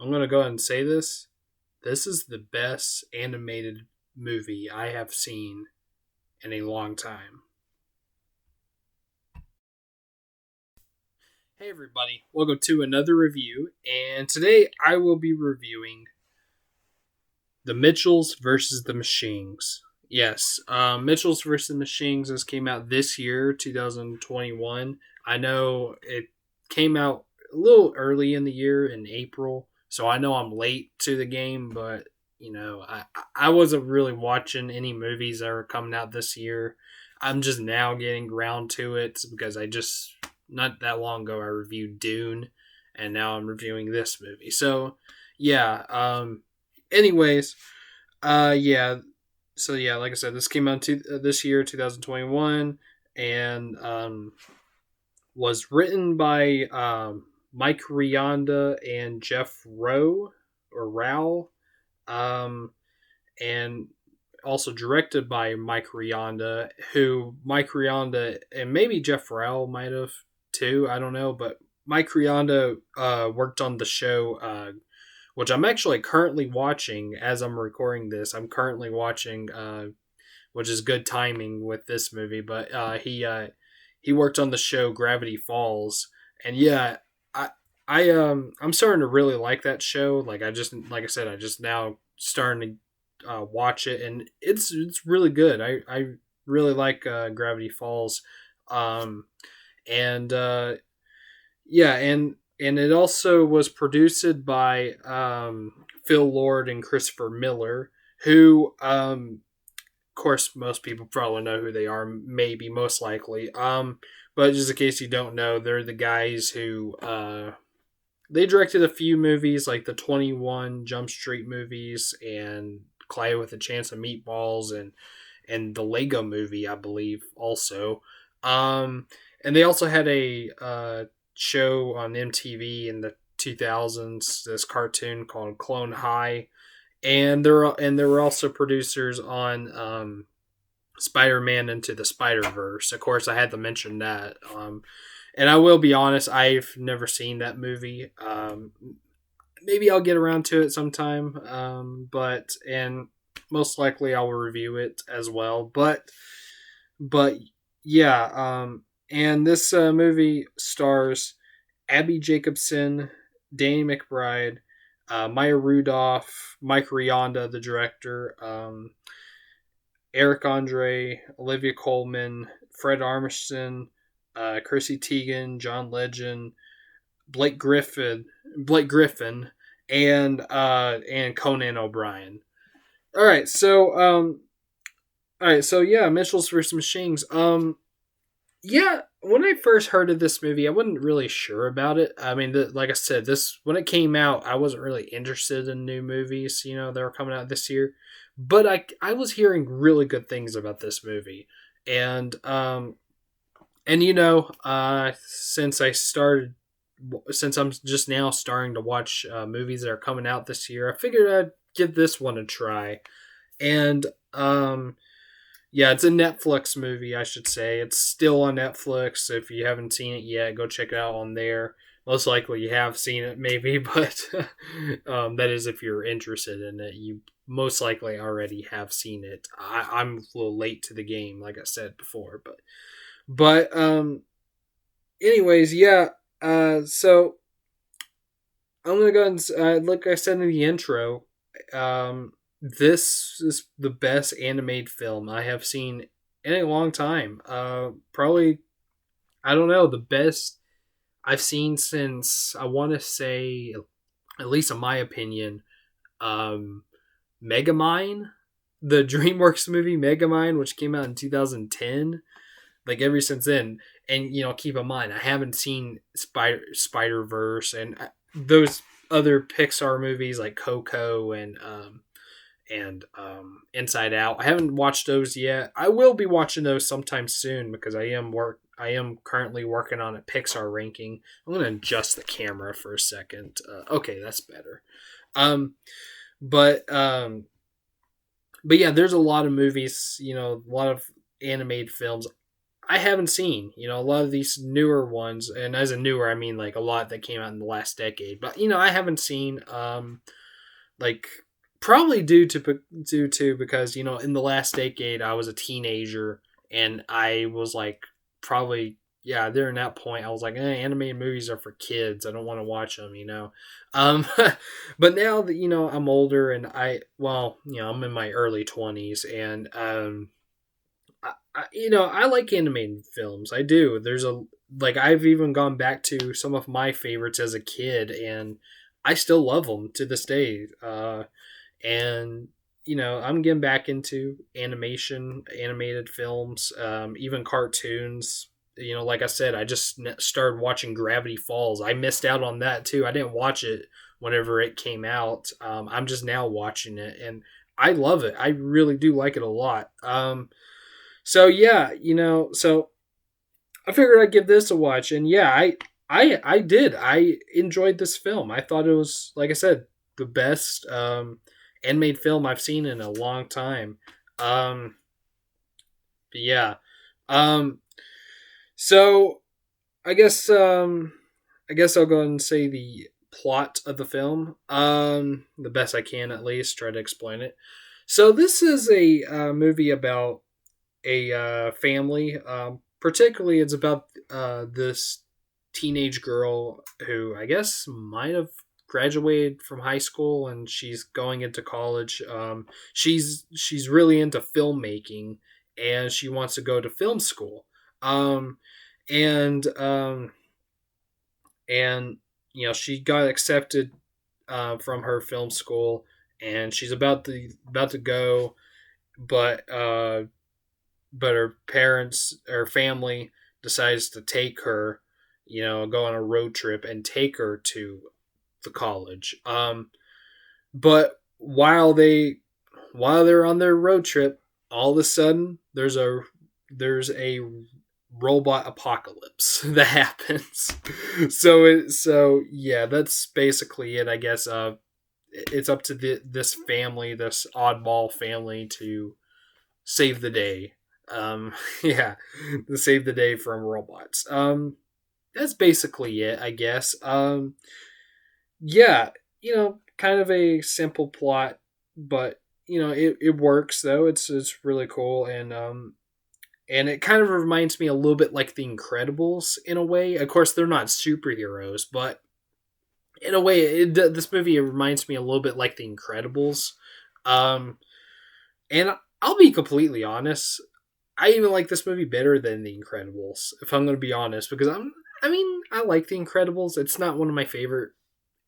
I'm going to go ahead and say this. This is the best animated movie I have seen in a long time. Hey, everybody. Welcome to another review. And today I will be reviewing The Mitchells versus the Machines. Yes, Mitchells versus the Machines. This came out this year, 2021. I know it came out a little early in the year in April, so I know I'm late to the game, but I wasn't really watching any movies that were coming out this year. I'm just now getting around to it because I just not that long ago I reviewed Dune, and now I'm reviewing this movie. So yeah. Anyways, yeah. So yeah, like I said, this came out this year, 2021, and was written by Mike Rianda and Jeff Rowe or Rowell, and also directed by Mike Rianda, who Mike Rianda and maybe Jeff Rowell might have too. I don't know, but Mike Rianda worked on the show, which I'm actually currently watching as I'm recording this. I'm currently watching, which is good timing with this movie. But he worked on the show Gravity Falls, and yeah, I'm starting to really like that show. Like I said, I just now starting to watch it, and it's really good. I really like Gravity Falls, um, and yeah, and it also was produced by Phil Lord and Christopher Miller, who of course most people probably know who they are, maybe most likely. But just in case you don't know, they're the guys who they directed a few movies like the 21 Jump Street movies and Clyde with a Chance of Meatballs and the Lego movie, I believe, also. And they also had a show on MTV in the 2000s, this cartoon called Clone High. And there were also producers on Spider-Man Into the Spider-Verse. Of course, I had to mention that. And I will be honest, I've never seen that movie. Maybe I'll get around to it sometime. And most likely I'll review it as well. But yeah. And this movie stars Abby Jacobson, Danny McBride, Maya Rudolph, Mike Rianda, the director, Eric Andre, Olivia Colman, Fred Armisen, Chrissy Teigen, John Legend, Blake Griffin, Blake Griffin, and Conan O'Brien. All right, so yeah, Mitchell's vs. Machines. Yeah, when I first heard of this movie, I wasn't really sure about it. I mean, like I said, this when it came out, I wasn't really interested in new movies. That were coming out this year, but I was hearing really good things about this movie, and since since I'm just now starting to watch movies that are coming out this year, I figured I'd give this one a try, and yeah, it's a Netflix movie, I should say. It's still on Netflix. If you haven't seen it yet, go check it out on there. Most likely you have seen it, maybe, but that is if you're interested in it. You most likely already have seen it. I'm a little late to the game, like I said before, but anyways, yeah. So I'm gonna go and like I said in the intro, this is the best animated film I have seen in a long time. Probably I don't know the best I've seen since I want to say, at least in my opinion, um, Megamind, the DreamWorks movie Megamind, which came out in 2010. Like ever since then, and keep in mind I haven't seen Spider Verse and those other Pixar movies like Coco and Inside Out. I haven't watched those yet. I will be watching those sometime soon because I am currently working on a Pixar ranking. I'm gonna adjust the camera for a second. Okay, that's better. Um, but um, but yeah, there's a lot of movies. A lot of animated films I haven't seen. A lot of these newer ones, and as a newer, I mean like a lot that came out in the last decade. But I haven't seen. Like probably due to because in the last decade I was a teenager and I was like probably yeah during that point I was like animated movies are for kids, I don't want to watch them. um but now that I'm older and I'm in my early 20s and I like animated films. I do. There's a like I've even gone back to some of my favorites as a kid, and I still love them to this day. And I'm getting back into animated films, even cartoons. Like I said, I just started watching Gravity Falls. I missed out on that too. I didn't watch it whenever it came out. I'm just now watching it, and I love it. I really do like it a lot. So yeah, so I figured I'd give this a watch, and yeah, I did. I enjoyed this film. I thought it was, like I said, the best animated film I've seen in a long time. Um, but yeah. Um, so I guess I'll go ahead and say the plot of the film. The best I can, at least try to explain it. So this is a movie about a family. Particularly, it's about this teenage girl who I guess might have graduated from high school and she's going into college. She's really into filmmaking and she wants to go to film school. Um, and and she got accepted from her film school and she's about to go, but her parents or family decides to take her, go on a road trip and take her to the college. But while they're on their road trip, all of a sudden there's a robot apocalypse that happens. So yeah, that's basically it, I guess. It's up to this family, this oddball family, to save the day. Yeah, to save the day from robots. That's basically it, I guess. Yeah, kind of a simple plot, but it works though. It's really cool, and it kind of reminds me a little bit like The Incredibles in a way. Of course, they're not superheroes, but in a way, this movie reminds me a little bit like The Incredibles. Um, and I'll be completely honest. I even like this movie better than The Incredibles, if I'm going to be honest, because I like The Incredibles. It's not one of my favorite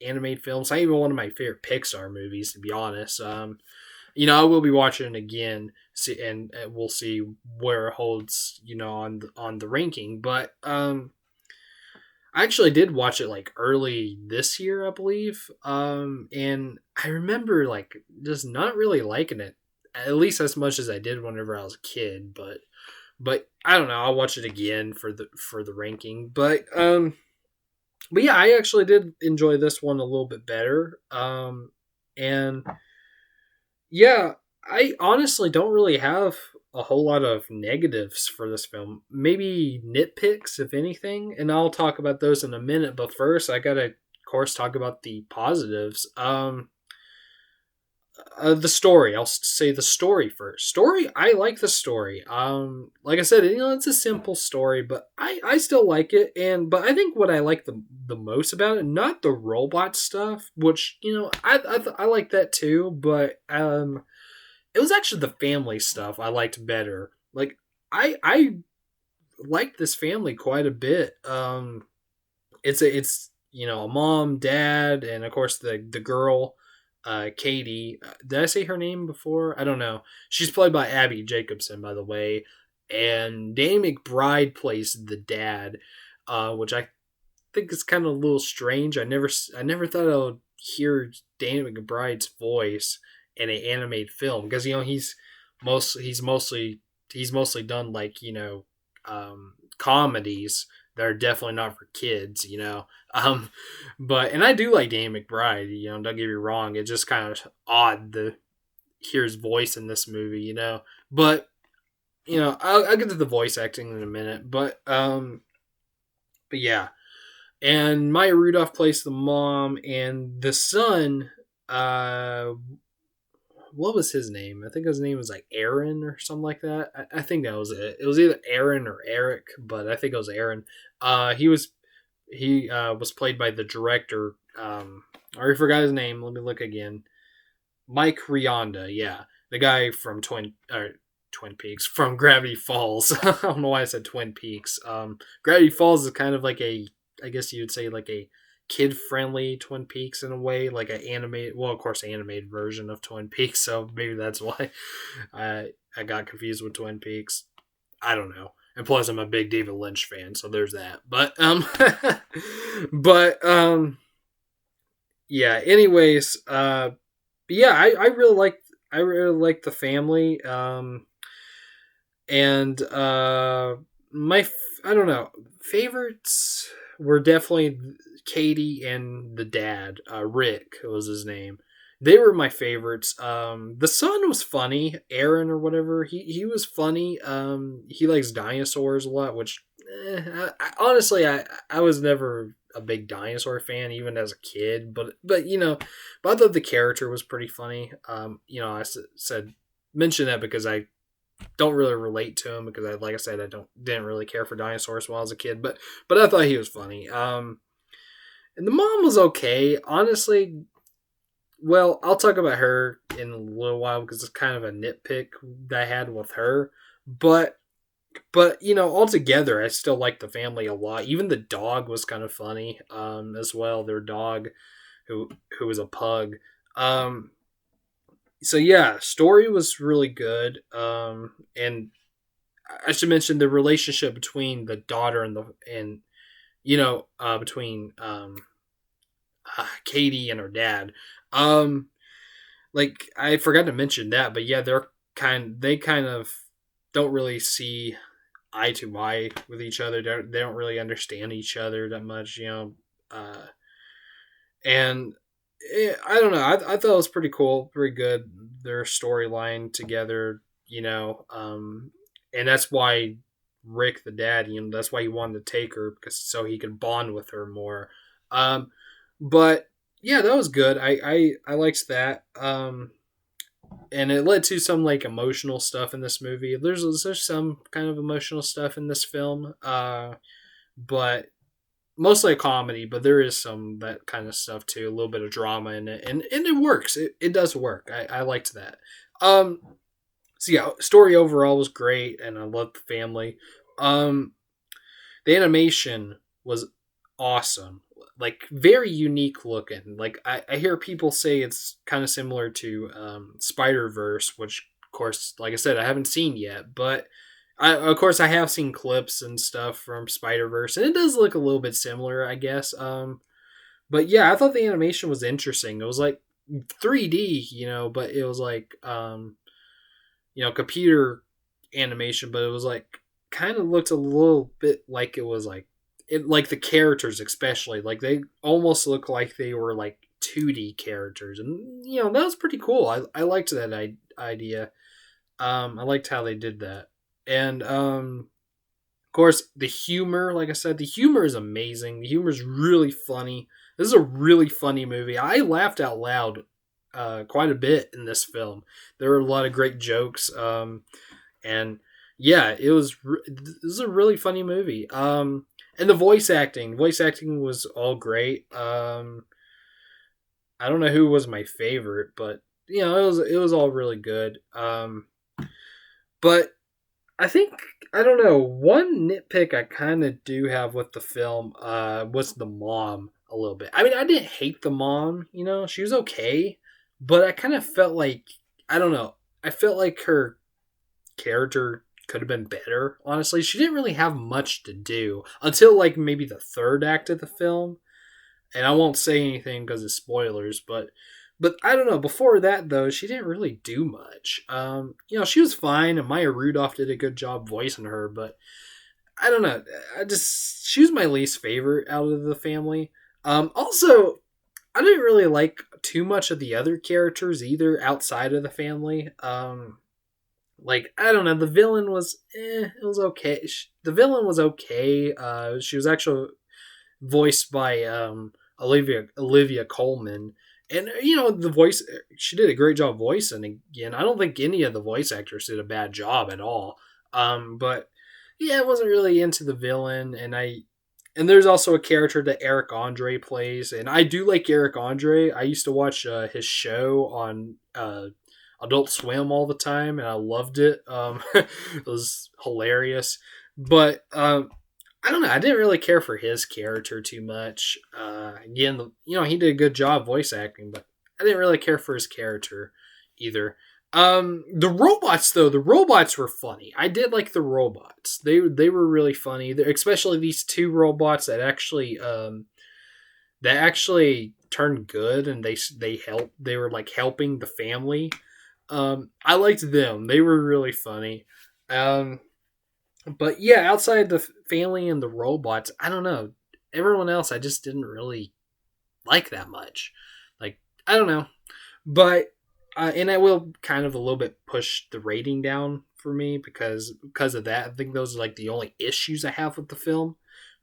animated films. Not even one of my favorite Pixar movies, to be honest. I will be watching it again, and we'll see where it holds, on the ranking. But I actually did watch it like early this year, I believe. And I remember like just not really liking it, at least as much as I did whenever I was a kid. But I don't know. I'll watch it again for the ranking. But yeah, I actually did enjoy this one a little bit better. And yeah, I honestly don't really have a whole lot of negatives for this film. Maybe nitpicks, if anything, and I'll talk about those in a minute. But first, I gotta, of course, talk about the positives. The story. I'll say the story first. Story. I like the story. Like I said, it's a simple story, but I still like it. But I think what I like the most about it, not the robot stuff, which I like that too. But it was actually the family stuff I liked better. Like I liked this family quite a bit. It's a mom, dad, and of course the girl, Katie. Did I say her name before? I don't know. She's played by Abby Jacobson, by the way, and Danny McBride plays the dad, which I think is kind of a little strange. I never thought I would hear Danny McBride's voice in an animated film because he's mostly done like comedies that are definitely not for kids. But and I do like Danny McBride. Don't get me wrong. It's just kind of odd to hear his voice in this movie. But I'll get to the voice acting in a minute, but yeah. And Maya Rudolph plays the mom, and the son, uh, what was his name? I think his name was like Aaron or something like that. I think that was it. It was either Aaron or Eric, but I think it was Aaron. He was played by the director. I already forgot his name. Let me look again. Mike Rianda, yeah, the guy from Twin Peaks, from Gravity Falls. I don't know why I said Twin Peaks. Gravity Falls is kind of like I guess you would say like a kid friendly Twin Peaks in a way, like an animated, well, of course, animated version of Twin Peaks. So maybe that's why I got confused with Twin Peaks. I don't know. And plus, I'm a big David Lynch fan, so there's that. But yeah. Anyways, but yeah, I really like the family. And I don't know, favorites were definitely Katie and the dad. Rick was his name. They were my favorites. The son was funny, Aaron or whatever. He was funny. He likes dinosaurs a lot, which honestly, I was never a big dinosaur fan, even as a kid. But I thought the character was pretty funny. I said mention that because I don't really relate to him because like I said, didn't really care for dinosaurs when I was a kid. But I thought he was funny. And the mom was okay, honestly. Well, I'll talk about her in a little while because it's kind of a nitpick that I had with her. But altogether, I still like the family a lot. Even the dog was kind of funny, as well. Their dog, who was a pug. So yeah, story was really good. And I should mention the relationship between the daughter and between Katie and her dad. Um, like I forgot to mention that, but yeah, they kind of don't really see eye to eye with each other. They don't really understand each other that much. And I don't know. I thought it was pretty cool, pretty good. Their storyline together, and that's why Rick, the dad, that's why he wanted to take her because so he could bond with her more. Um, but yeah, that was good. I liked that. And it led to some like emotional stuff in this movie. There's some kind of emotional stuff in this film. But mostly a comedy, but there is some that kind of stuff too, a little bit of drama in it, and it works. It does work. I liked that. Um, so yeah, story overall was great, and I loved the family. Um, the animation was awesome, like very unique looking. Like I hear people say it's kind of similar to Spider Verse, which of course, like I said, I haven't seen yet, but of course, I have seen clips and stuff from Spider Verse, and it does look a little bit similar, I guess. But yeah, I thought the animation was interesting. It was like 3D, but it was like computer animation, but it was like kind of looked a little bit like it was like the characters, especially like they almost look like they were like 2D characters, and that was pretty cool. I liked that idea. I liked how they did that. And of course, the humor, like I said, the humor is amazing. The humor is really funny. This is a really funny movie. I laughed out loud quite a bit in this film. There were a lot of great jokes, and yeah, this is a really funny movie. And the voice acting was all great. I don't know who was my favorite, but it was all really good. But I think I don't know. One nitpick I kind of do have with the film was the mom a little bit. I mean, I didn't hate the mom. She was okay, but I kind of felt like I don't know. I felt like her character could have been better. Honestly, she didn't really have much to do until like maybe the third act of the film, and I won't say anything because of spoilers, but I don't know. Before that, though, she didn't really do much. She was fine, and Maya Rudolph did a good job voicing her, but I don't know. She was my least favorite out of the family. Also, I didn't really like too much of the other characters either outside of the family. like I don't know, the villain was it was okay. The villain was okay. She was actually voiced by Olivia Colman, and the voice, she did a great job voicing. Again, I don't think any of the voice actors did a bad job at all. But yeah, I wasn't really into the villain, and there's also a character that Eric Andre plays, and I do like Eric Andre. I used to watch his show on Adult Swim all the time, and I loved it. It was hilarious. But I don't know. I didn't really care for his character too much. Again, he did a good job voice acting, but I didn't really care for his character either. The robots though, the robots were funny. I did like the robots. They were really funny, especially these two robots that actually turned good, and they helped. They were like helping the family. I liked them. They were really funny. Um, but yeah, outside the family and the robots, I don't know. Everyone else, I just didn't really like that much. Like I don't know, but and I will kind of a little bit push the rating down for me because of that. I think those are like the only issues I have with the film.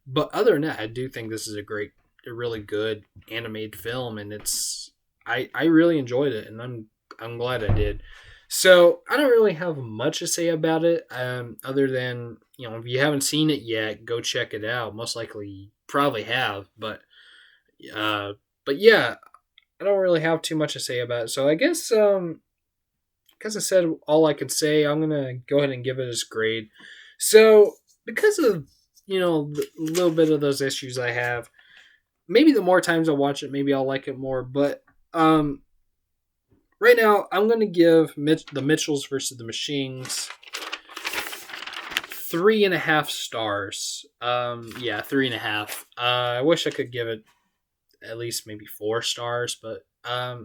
But other than that, I do think this is a really good animated film, and I really enjoyed it, and I'm glad I did. So I don't really have much to say about it, other than if you haven't seen it yet, go check it out. Most likely, you probably have, uh, but yeah, I don't really have too much to say about it. So I guess because I said all I could say, I'm gonna go ahead and give it its grade. So because of the little bit of those issues I have, maybe the more times I watch it, maybe I'll like it more. But right now, I'm gonna give the Mitchells versus the Machines 3.5 stars. Yeah, 3.5. I wish I could give it at least maybe 4 stars, but I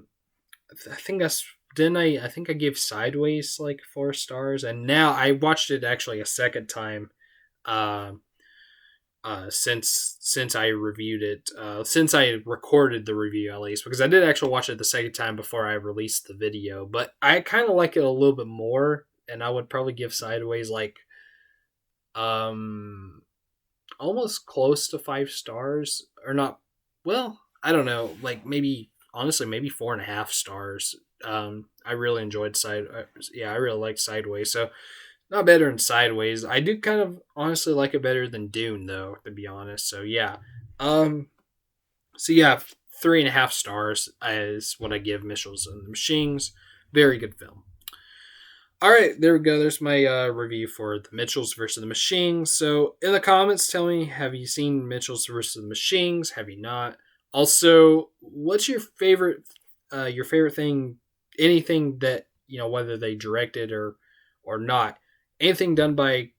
think that's didn't I think I gave Sideways like 4 stars, and now I watched it actually a second time. Um, since I reviewed it, since I recorded the review at least, because I did actually watch it the second time before I released the video, but I kind of like it a little bit more, and I would probably give Sideways like um almost close to 5 stars, or not. Well, I don't know, like maybe honestly maybe 4.5 stars. I really enjoyed yeah, I really liked Sideways, so not better than Sideways. I do kind of honestly like it better than Dune, though, to be honest. So yeah, um, so yeah, 3.5 stars is what I give Mitchells and the Machines. Very good film. All right, there we go. There's my review for the Mitchells versus the Machines. So in the comments, tell me, have you seen Mitchells versus the Machines? Have you not? Also, what's your favorite thing? Anything that whether they directed or not, anything done by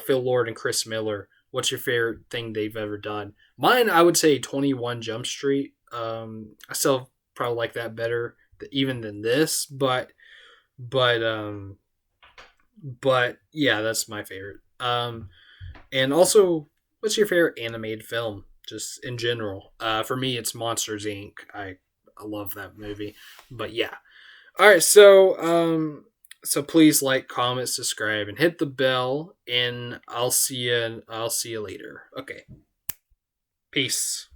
Phil Lord and Chris Miller. What's your favorite thing they've ever done? Mine, I would say 21 Jump Street. I still probably like that better even than this, but but yeah, that's my favorite. And also, what's your favorite animated film, just in general? For me, it's Monsters Inc. I love that movie. But yeah. All right, so please like, comment, subscribe, and hit the bell. And I'll see you. Later. Okay. Peace.